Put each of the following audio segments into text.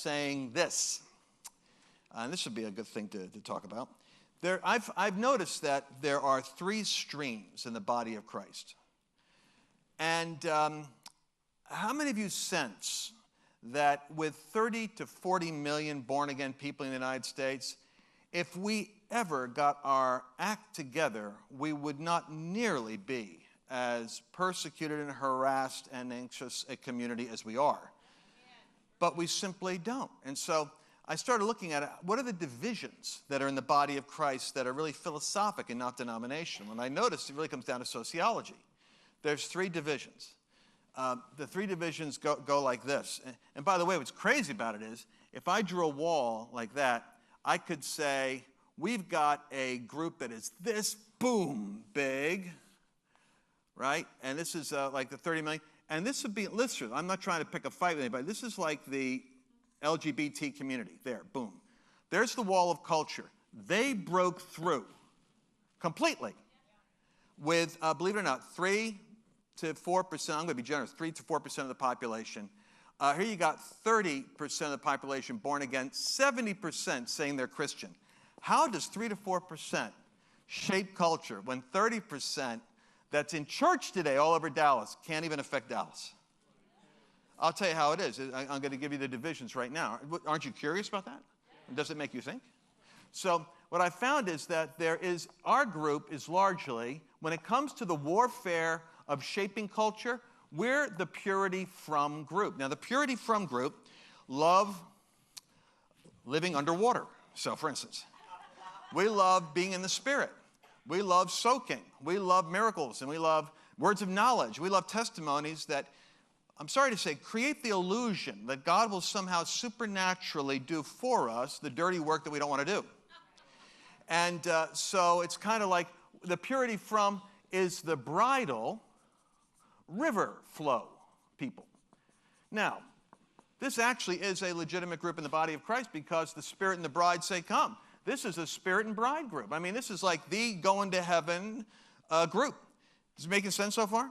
saying this. And this would be a good thing to talk about. I've noticed that there are three streams in the body of Christ. And how many of you sense that with 30 to 40 million born-again people in the United States, if we ever got our act together, we would not nearly be as persecuted and harassed and anxious a community as we are? But we simply don't. And so I started looking at it. What are the divisions that are in the body of Christ that are really philosophic and not denominational? And I noticed it really comes down to sociology. There's three divisions. The three divisions go like this. And by the way, what's crazy about it is, if I drew a wall like that, I could say, we've got a group that is this boom big, right? And this is like the 30 million. And this would be, listen, I'm not trying to pick a fight with anybody. This is like the LGBT community. There, boom. There's the wall of culture. They broke through completely with, believe it or not, 3 to 4%. I'm going to be generous, 3 to 4% of the population. Here you got 30% of the population born again, 70% saying they're Christian. How does 3 to 4% shape culture when 30% that's in church today all over Dallas can't even affect Dallas? I'll tell you how it is. I'm going to give you the divisions right now. Aren't you curious about that? Does it make you think? So what I found is that our group is largely, when it comes to the warfare of shaping culture, we're the purity from group. Now, the purity from group love living underwater. So, for instance, we love being in the Spirit. We love soaking. We love miracles, and we love words of knowledge. We love testimonies that, I'm sorry to say, create the illusion that God will somehow supernaturally do for us the dirty work that we don't want to do. And so it's kind of like the purity from is the Bridal River flow people. Now, this actually is a legitimate group in the body of Christ because the Spirit and the bride say, come. This is a Spirit and bride group. I mean, this is like the going to heaven group. Is it making sense so far?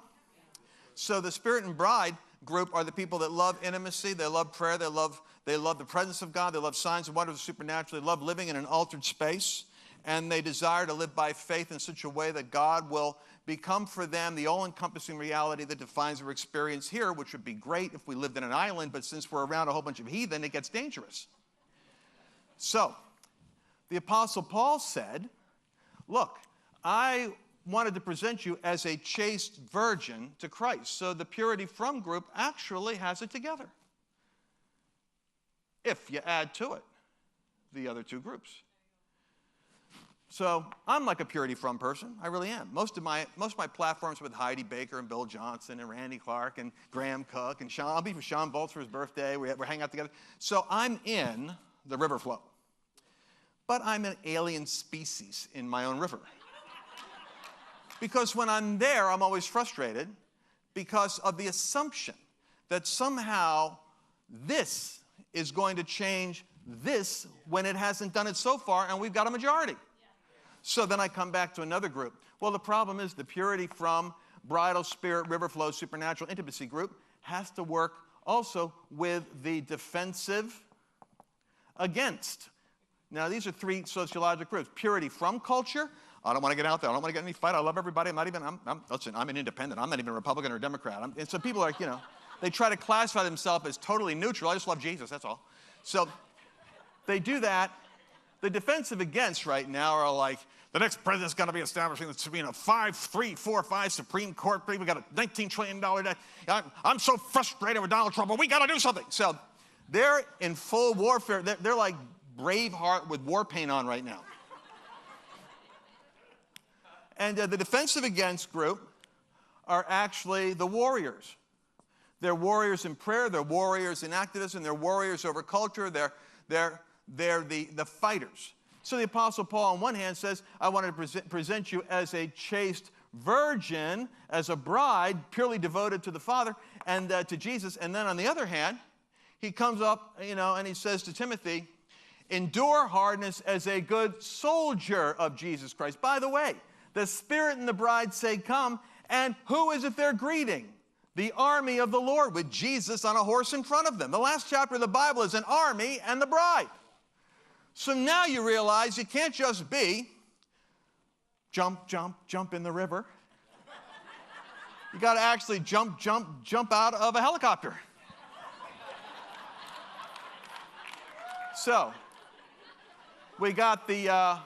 So the Spirit and bride group are the people that love intimacy, they love prayer, they love the presence of God, they love signs and wonders supernaturally, they love living in an altered space, and they desire to live by faith in such a way that God will become for them the all-encompassing reality that defines their experience here, which would be great if we lived in an island, but since we're around a whole bunch of heathen, it gets dangerous. So, the Apostle Paul said, look, I wanted to present you as a chaste virgin to Christ. So the purity from group actually has it together, if you add to it the other two groups. So I'm like a purity from person. I really am. Most of my platforms with Heidi Baker and Bill Johnson and Randy Clark and Graham Cook and Sean. I'll be with Sean Boltz for his birthday. We're hanging out together. So I'm in the river flow. But I'm an alien species in my own river. Because when I'm there, I'm always frustrated because of the assumption that somehow this is going to change this when it hasn't done it so far, and we've got a majority. So then I come back to another group. Well, the problem is the purity from bridal spirit, river flow, supernatural intimacy group has to work also with the defensive against. Now, these are three sociological groups. Purity from culture. I don't want to get out there. I don't want to get in any fight. I love everybody. Listen, I'm an independent. I'm not even a Republican or a Democrat. And so people are like, they try to classify themselves as totally neutral. I just love Jesus, that's all. So they do that. The defensive against right now are like, the next president's going to be establishing the 5, 3, 4, 5 Supreme Court. We got a $19 trillion debt. I'm so frustrated with Donald Trump, but we got to do something. So they're in full warfare. They're like Braveheart with war paint on right now. And the defensive against group are actually the warriors. They're warriors in prayer. They're warriors in activism. They're warriors over culture. They're the fighters. So the Apostle Paul on one hand says, I want to present you as a chaste virgin, as a bride, purely devoted to the Father and to Jesus. And then on the other hand, he comes up, and he says to Timothy, endure hardness as a good soldier of Jesus Christ. By the way, the Spirit and the bride say, come, and who is it they're greeting? the army of the Lord with Jesus on a horse in front of them. The last chapter of the Bible is an army and the bride. So now you realize you can't just be jump, jump, jump in the river. You got to actually jump, jump, jump out of a helicopter. So we got a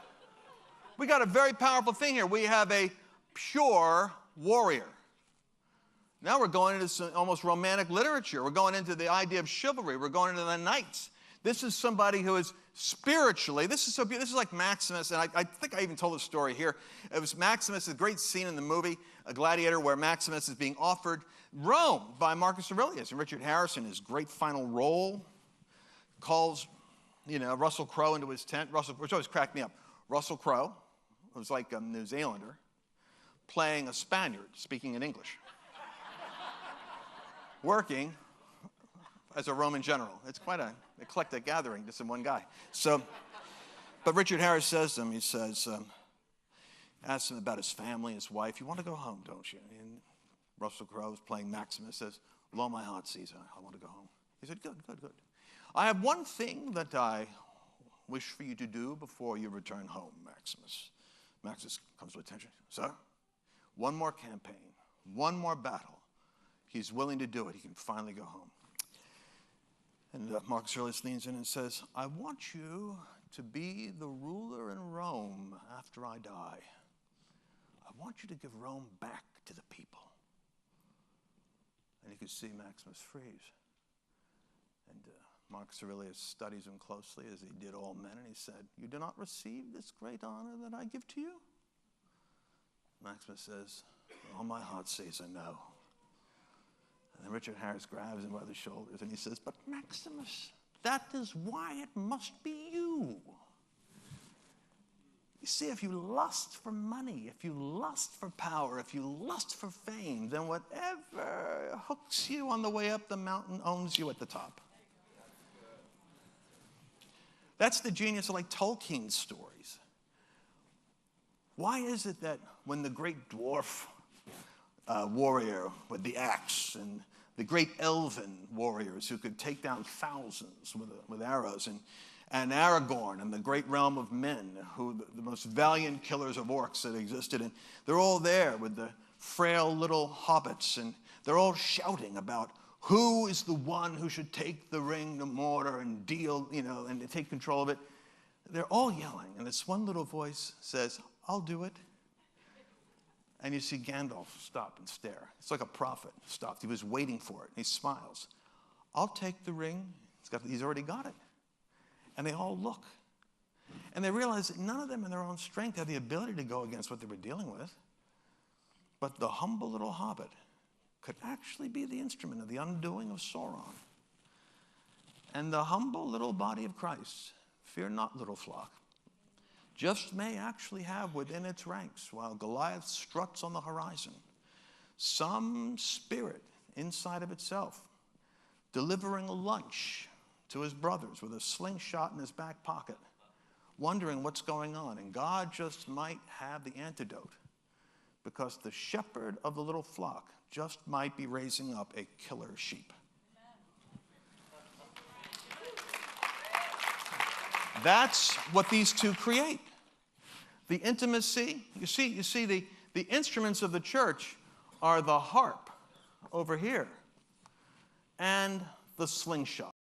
very powerful thing here. We have a pure warrior. Now we're going into some almost romantic literature. We're going into the idea of chivalry. We're going into the knights. This is somebody who is spiritually, this is so beautiful. This is like Maximus, and I think I even told the story here. It was Maximus, a great scene in the movie, A Gladiator, where Maximus is being offered Rome by Marcus Aurelius. And Richard Harris, in his great final role, calls, Russell Crowe into his tent, which always cracked me up. Russell Crowe, who was like a New Zealander, playing a Spaniard, speaking in English, working as a Roman general. It's quite an eclectic gathering, just in one guy. So, but Richard Harris says to him, he says, asks him about his family, his wife. You want to go home, don't you? And Russell Crowe is playing Maximus, says, with all my heart, Caesar, I want to go home. He said, good, good, good. I have one thing that I wish for you to do before you return home, Maximus. Maximus comes to attention. Sir, one more campaign, one more battle. He's willing to do it. He can finally go home. And Marcus Aurelius leans in and says, I want you to be the ruler in Rome after I die. I want you to give Rome back to the people. And you can see Maximus freeze. And Marcus Aurelius studies him closely, as he did all men, and he said, you do not receive this great honor that I give to you? Maximus says, all my heart says I know. And then Richard Harris grabs him by the shoulders and he says, but Maximus, that is why it must be you. You see, if you lust for money, if you lust for power, if you lust for fame, then whatever hooks you on the way up the mountain owns you at the top. That's the genius of like Tolkien's stories. Why is it that when the great dwarf warrior with the axe and the great elven warriors who could take down thousands with arrows, and Aragorn and the great realm of men, who the most valiant killers of orcs that existed, and they're all there with the frail little hobbits, and they're all shouting about who is the one who should take the ring to Mordor and deal, and take control of it. They're all yelling, and this one little voice says, I'll do it. And you see Gandalf stop and stare. It's like a prophet stopped. He was waiting for it. And he smiles. I'll take the ring. He's already got it. And they all look. And they realize that none of them in their own strength had the ability to go against what they were dealing with. But the humble little hobbit could actually be the instrument of the undoing of Sauron. And the humble little body of Christ, fear not, little flock, just may actually have within its ranks, while Goliath struts on the horizon, some spirit inside of itself, delivering a lunch to his brothers with a slingshot in his back pocket, wondering what's going on. And God just might have the antidote, because the shepherd of the little flock just might be raising up a killer sheep. That's what these two create. The intimacy, you see the instruments of the church are the harp over here and the slingshot.